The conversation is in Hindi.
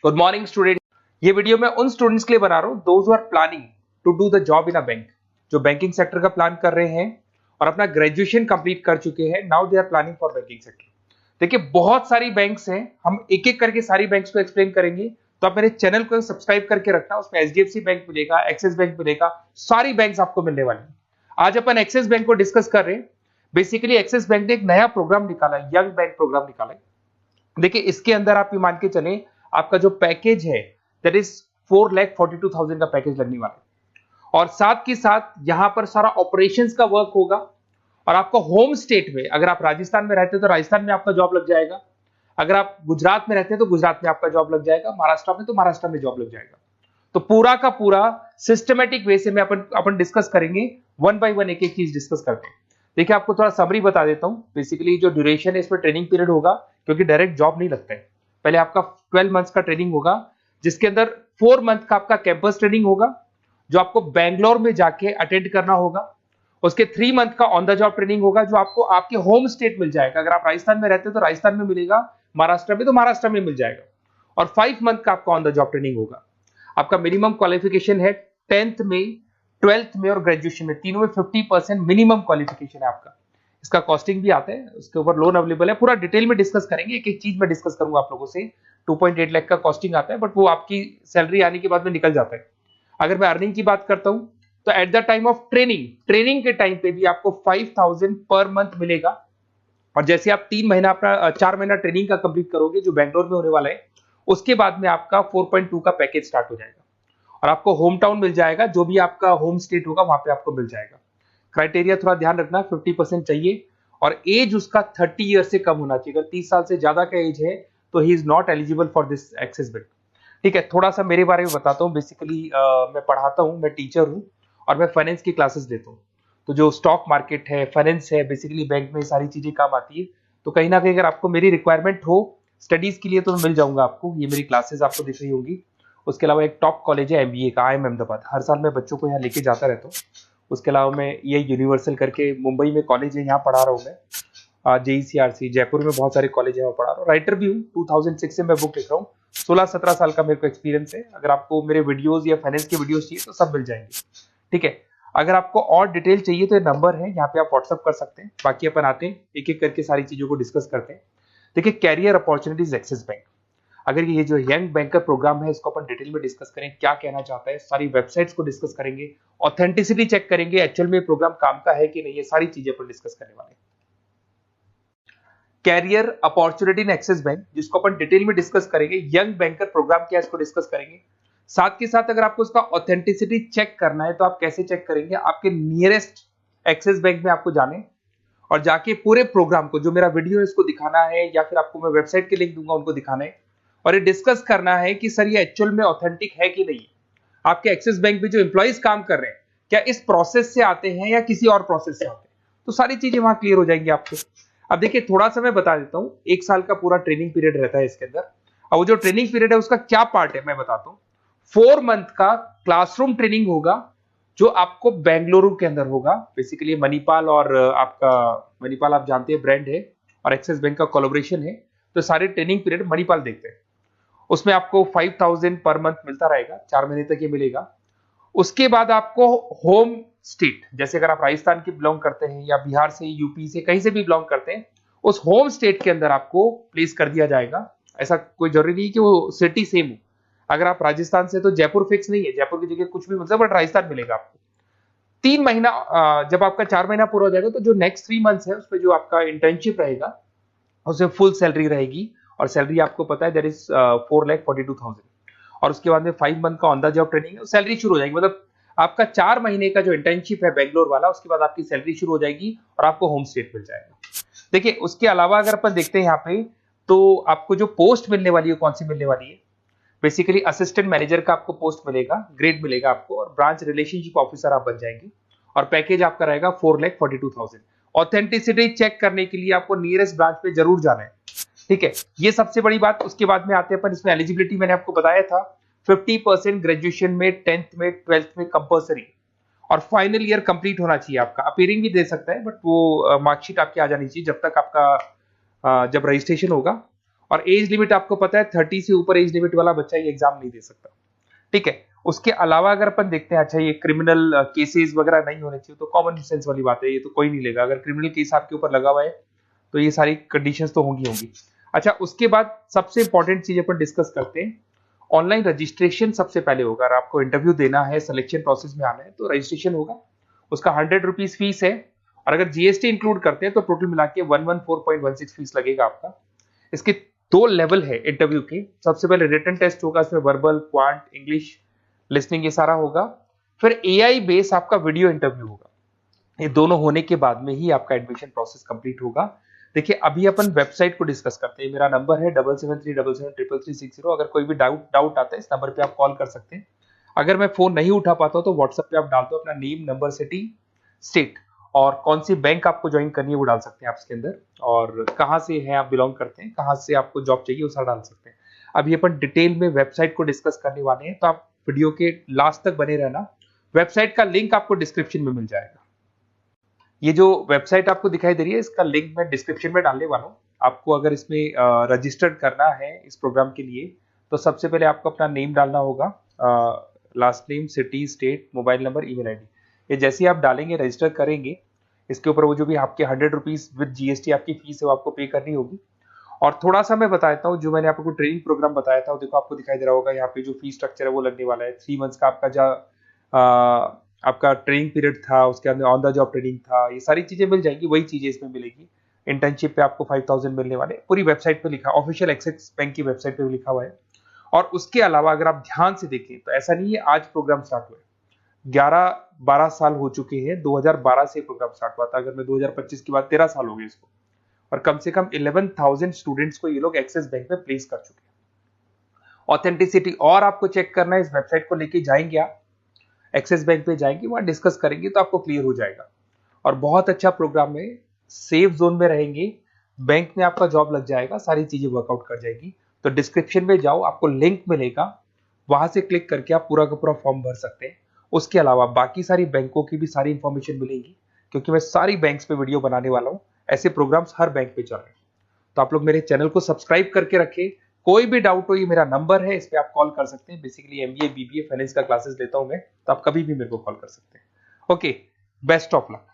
Good morning student. ये वीडियो मैं उन स्टूडेंट्स के लिए बना रहा हूँ those who are planning to do the job in a bank, जो बैंकिंग सेक्टर का प्लान कर रहे हैं और अपना ग्रेजुएशन कंप्लीट कर चुके हैं। Now they are planning for banking sector. देखिए बहुत सारी बैंक्स हैं, हम एक एक करके सारी बैंक्स को एक्सप्लेन करेंगे, तो आप मेरे चैनल को सब्सक्राइब करके रखना। उसमें एचडीएफसी बैंक मिलेगा, एक्सिस बैंक मिलेगा, सारी बैंक्स आपको मिलने वाली हैं। आज अपन एक्सिस बैंक को डिस्कस कर रहे हैं। बेसिकली एक्सिस बैंक ने एक नया प्रोग्राम निकाला है, यंग बैंक प्रोग्राम निकाला है। देखिए इसके अंदर आप ये मान के चलें, आपका जो पैकेज है दैट इज 4,42,000 का पैकेज लगने वाला है। और साथ के साथ यहां पर सारा ऑपरेशंस का वर्क होगा। और आपका होम स्टेट में, अगर आप राजस्थान में रहते हैं तो राजस्थान में आपका जॉब लग जाएगा, अगर आप गुजरात में रहते हैं तो गुजरात में आपका जॉब लग जाएगा, महाराष्ट्र में तो महाराष्ट्र में जॉब लग जाएगा। तो पूरा का पूरा सिस्टमेटिक वे से में अपन डिस्कस करेंगे, वन बाय वन एक एक चीज डिस्कस करते हैं। देखिए आपको थोड़ा समरी बता देता हूं। बेसिकली जो ड्यूरेशन है इसमें ट्रेनिंग पीरियड होगा, क्योंकि डायरेक्ट जॉब नहीं लगता है। पहले आपका 12 मंथ्स का ट्रेनिंग होगा, जिसके अंदर 4 मंथ का आपका कैंपस ट्रेनिंग होगा, जो आपको बैंगलोर में जाके अटेंड करना होगा। उसके 3 मंथ का ऑन द जॉब ट्रेनिंग होगा, जो आपको आपके होम स्टेट मिल जाएगा। अगर आप राजस्थान में रहते हो तो राजस्थान में मिलेगा, महाराष्ट्र में तो महाराष्ट्र में मिल जाएगा। और 5 मंथ का आपका ऑन द जॉब ट्रेनिंग होगा। आपका मिनिमम क्वालिफिकेशन है 10th में, 12th में और ग्रेजुएशन में, तीनों में 50% मिनिमम क्वालिफिकेशन है आपका। इसका कॉस्टिंग भी आता है, उसके ऊपर लोन अवेलेबल है। पूरा डिटेल में डिस्कस करेंगे, एक एक चीज में डिस्कस करूंगा आप लोगों से। 2.8 लाख का कॉस्टिंग आता है, बट वो आपकी सैलरी आने के बाद में निकल जाता है। अगर मैं अर्निंग की बात करता हूं तो at the time of training के टाइम पे भी आपको 5,000 पर मंथ मिलेगा। और जैसे आप 3 महीना अपना 4 महीना ट्रेनिंग का कंप्लीट करोगे, जो बैंगलोर में होने वाला है, उसके बाद में आपका 4.2 का पैकेज स्टार्ट हो जाएगा। और आपको होम टाउन मिल जाएगा, जो भी आपका होम स्टेट होगा वहां पे आपको मिल जाएगा। क्राइटेरिया थोड़ा ध्यान रखना, 50% चाहिए और एज उसका 30 ईयर से कम होना चाहिए। अगर 30 साल से ज्यादा का एज है तो he is not eligible for this axis bank. ठीक है, थोड़ा सा मेरे बारे में बताता हूँ। बेसिकली मैं पढ़ाता हूँ, मैं टीचर हूँ और मैं फाइनेंस की क्लासेस देता हूँ। तो जो स्टॉक मार्केट है, फाइनेंस है, बेसिकली बैंक में सारी चीजें काम आती है। तो कहीं ना कहीं अगर आपको मेरी रिक्वायरमेंट हो स्टडीज के लिए तो मैं मिल जाऊंगा आपको। ये मेरी क्लासेस आपको दिख रही होंगी। उसके अलावा एक टॉप कॉलेज है एमबीए का, IIM अहमदाबाद। हर साल मैं बच्चों को यहाँ लेके जाता रहता हूँ। उसके अलावा मैं ये यूनिवर्सल करके मुंबई में कॉलेज है, यहाँ पढ़ा रहा हूँ मैं। JECRC जयपुर में बहुत सारे कॉलेज है, वहाँ पढ़ा रहा हूँ। राइटर भी हूँ, 2006 से मैं बुक लिख रहा हूँ। 16-17 साल का मेरे को एक्सपीरियंस है। अगर आपको मेरे वीडियोस या फाइनेंस के वीडियोस चाहिए तो सब मिल जाएंगे। ठीक है, अगर आपको और डिटेल चाहिए तो ये नंबर है, यहाँ पे आप व्हाट्सअप कर सकते हैं। बाकी अपन आते हैं एक एक करके सारी चीजों को डिस्कस करते हैं। देखिए कैरियर अपॉर्चुनिटीज एक्सिस बैंक, अगर ये जो यंग बैंकर प्रोग्राम है इसको अपन डिटेल में डिस्कस करें, क्या कहना चाहता है, सारी वेबसाइट्स को डिस्कस करेंगे, ऑथेंटिसिटी चेक करेंगे, एक्चुअल में प्रोग्राम काम का है कि नहीं, ये सारी चीजें अपन डिस्कस करने वाले हैं। Career opportunity in Axis Bank, जिसको अपन डिटेल में डिस्कस करेंगे। यंग बैंकर प्रोग्राम क्या है इसको डिस्कस करेंगे। साथ के साथ अगर आपको उसका ऑथेंटिसिटी चेक करना है तो आप कैसे चेक करेंगे, आपके नियरेस्ट एक्सिस बैंक में आपको जाने और जाके पूरे प्रोग्राम को, जो मेरा वीडियो है इसको दिखाना है, या फिर आपको मैं वेबसाइट के लिंक दूंगा उनको दिखाना है और ये डिस्कस करना है कि सर ये एक्चुअल में ऑथेंटिक है कि नहीं। आपके एक्सिस बैंक में जो एम्प्लॉइज काम कर रहे हैं क्या इस प्रोसेस से आते हैं या किसी और प्रोसेस से आते हैं, तो सारी चीजें वहां क्लियर हो जाएंगी आपको। अब देखिए थोड़ा सा मैं बता देता हूँ, 1 साल का पूरा ट्रेनिंग पीरियड रहता है इसके अंदर। अब वो जो ट्रेनिंग पीरियड है उसका क्या पार्ट है मैं बताता हूँ। 4 मंथ का क्लासरूम ट्रेनिंग होगा, जो आपको बेंगलुरु के अंदर होगा। बेसिकली मणिपाल और आपका मणिपाल आप जानते हैं ब्रांड है, और एक्सिस बैंक का कोलैबोरेशन है, तो सारे ट्रेनिंग पीरियड मणिपाल देखते हैं। उसमें आपको 5,000 पर मंथ मिलता रहेगा, 4 महीने तक ये मिलेगा। उसके बाद आपको होम स्टेट, जैसे अगर आप राजस्थान के बिलोंग करते हैं या बिहार से, यूपी से, कहीं से भी बिलोंग करते हैं, उस होम स्टेट के अंदर आपको प्लेस कर दिया जाएगा। ऐसा कोई जरूरी नहीं कि वो सिटी सेम हो। अगर आप राजस्थान से तो जयपुर फिक्स नहीं है, जयपुर की जगह कुछ भी मतलब, बट राजस्थान मिलेगा आपको। 3 महीना जब आपका 4 महीना पूरा हो जाएगा तो जो नेक्स्ट 3 मंथ्स है उसमें जो आपका इंटर्नशिप रहेगा उसमें फुल सैलरी रहेगी। और सैलरी आपको पता है दैट इज 4,42,000। और उसके बाद में 5 मंथ का ऑन द जॉब ट्रेनिंग है, सैलरी शुरू हो जाएगी। मतलब आपका 4 महीने का जो इंटर्नशिप है बेंगलोर वाला, उसके बाद आपकी सैलरी शुरू हो जाएगी और आपको होम स्टेट मिल जाएगा। देखिए उसके अलावा अगर अपन देखते हैं यहाँ पे, तो आपको जो पोस्ट मिलने वाली है कौन सी मिलने वाली है। बेसिकली असिस्टेंट मैनेजर का आपको पोस्ट मिलेगा, ग्रेड मिलेगा आपको, और ब्रांच रिलेशनशिप ऑफिसर आप बन जाएंगे। और पैकेज आपका रहेगा 4,42,000। ऑथेंटिसिटी चेक करने के लिए आपको नियरेस्ट ब्रांच पे जरूर जाना है। ठीक है, ये सबसे बड़ी बात। उसके बाद में आते हैं अपन, इसमें एलिजिबिलिटी मैंने आपको बताया था 50% ग्रेजुएशन में, 10th में, 12th में कंपल्सरी, और फाइनल ईयर कंप्लीट होना चाहिए आपका। अपीयरिंग भी दे सकता है, बट वो मार्कशीट आपकी आ जानी चाहिए जब तक आपका जब रजिस्ट्रेशन होगा। और एज लिमिट आपको पता है 30 से ऊपर एज लिमिट वाला बच्चा ये एग्जाम नहीं दे सकता, ठीक है। उसके अलावा अगर अपन देखते हैं, अच्छा ये क्रिमिनल केसेस वगैरह नहीं होने चाहिए, तो कॉमन सेंस वाली बात है, ये तो कोई नहीं लेगा। अगर क्रिमिनल केस आपके ऊपर लगा हुआ है तो ये सारी कंडीशंस तो होंगी। अच्छा, उसके बाद सबसे इंपॉर्टेंट चीज अपन डिस्कस करते हैं, ऑनलाइन रजिस्ट्रेशन सबसे पहले होगा। अगर आपको इंटरव्यू देना है, सिलेक्शन प्रोसेस में आना है, तो रजिस्ट्रेशन होगा, उसका 100 रुपीज फीस है। और अगर जीएसटी इंक्लूड करते हैं तो टोटल मिला के 114.16 फीस लगेगा आपका। इसके 2 लेवल है इंटरव्यू के। सबसे पहले रिटन टेस्ट होगा, इसमें वर्बल, क्वांट, इंग्लिश, लिसनिंग ये सारा होगा। फिर एआई बेस आपका वीडियो इंटरव्यू होगा। ये दोनों होने के बाद में ही आपका एडमिशन प्रोसेस कंप्लीट होगा। देखिए, अभी अपन वेबसाइट को डिस्कस करते हैं। मेरा नंबर है 7737733360। अगर कोई भी डाउट आता है, इस नंबर पे आप कॉल कर सकते हैं। अगर मैं फोन नहीं उठा पाता हूं तो व्हाट्सएप पे आप डाल दो अपना नेम, नंबर, सिटी, स्टेट और कौन सी बैंक आपको ज्वाइन करनी है वो डाल सकते हैं आप इसके अंदर, और कहाँ से है आप बिलोंग करते हैं, कहाँ से आपको जॉब चाहिए वो सारा डाल सकते हैं। अभी अपन डिटेल में वेबसाइट को डिस्कस करने वाले हैं, तो आप वीडियो के लास्ट तक बने रहना। वेबसाइट का लिंक आपको डिस्क्रिप्शन में मिल जाएगा। ये जो वेबसाइट आपको दिखाई दे रही है, इसका लिंक मैं डिस्क्रिप्शन में डालने वाला हूँ। आपको अगर इसमें रजिस्टर्ड करना है इस प्रोग्राम के लिए, तो सबसे पहले आपको अपना नेम डालना होगा, last name, city, state, mobile number, email ID. ये जैसे ही आप डालेंगे, रजिस्टर करेंगे, इसके ऊपर वो जो भी आपके 100 रुपीज विद जीएसटी आपकी फीस है वो आपको पे करनी होगी। और थोड़ा सा मैं बता देता हूँ, जो मैंने आपको ट्रेनिंग प्रोग्राम बताया था, देखो आपको दिखाई दे रहा होगा यहाँ पे जो फीस स्ट्रक्चर है वो लगने वाला है। 3 मंथ्स का आपका जो आपका ट्रेनिंग पीरियड था, उसके अंदर ऑन द जॉब ट्रेनिंग था, ये सारी चीजें मिल जाएंगी, वही चीजें इसमें मिलेगी। इंटर्नशिप पे आपको 5000 मिलने वाले, पूरी वेबसाइट पे लिखा, ऑफिशियल एक्सिस बैंक की वेबसाइट पे भी लिखा हुआ है। और उसके अलावा अगर आप ध्यान से देखें तो ऐसा नहीं है आज प्रोग्राम स्टार्ट हुआ है, 11-12 साल हो चुके हैं। 2012 से प्रोग्राम स्टार्ट हुआ था, अगर मैं 2025 की बात, 13 साल हो गए इसको। और कम से कम 11,000 स्टूडेंट्स को ये लोग एक्सिस बैंक में प्लेस कर चुके हैं। ऑथेंटिसिटी और आपको चेक करना है, इस वेबसाइट को लेके जाएंगे आप, एक्सिस बैंक पे जाएंगे, वहां डिस्कस करेंगे तो आपको क्लियर हो जाएगा। और बहुत अच्छा प्रोग्राम है, सेफ जोन में रहेंगे, बैंक में आपका जॉब लग जाएगा, सारी चीजें वर्कआउट कर जाएगी। तो डिस्क्रिप्शन में जाओ, आपको लिंक मिलेगा, वहां से क्लिक करके आप पूरा का पूरा फॉर्म भर सकते हैं। उसके अलावा बाकी सारी बैंकों की भी सारी इंफॉर्मेशन मिलेगी, क्योंकि मैं सारी बैंक्स पे वीडियो बनाने वाला हूं। ऐसे प्रोग्राम्स हर बैंक पे चल रहे हैं। तो आप लोग मेरे चैनल को सब्सक्राइब करके रखें। कोई भी डाउट हो, ये मेरा नंबर है, इस पे आप कॉल कर सकते हैं। बेसिकली एमबीए, बीबीए, फाइनेंस का क्लासेस लेता हूं मैं, तो आप कभी भी मेरे को कॉल कर सकते हैं। Okay, best of luck.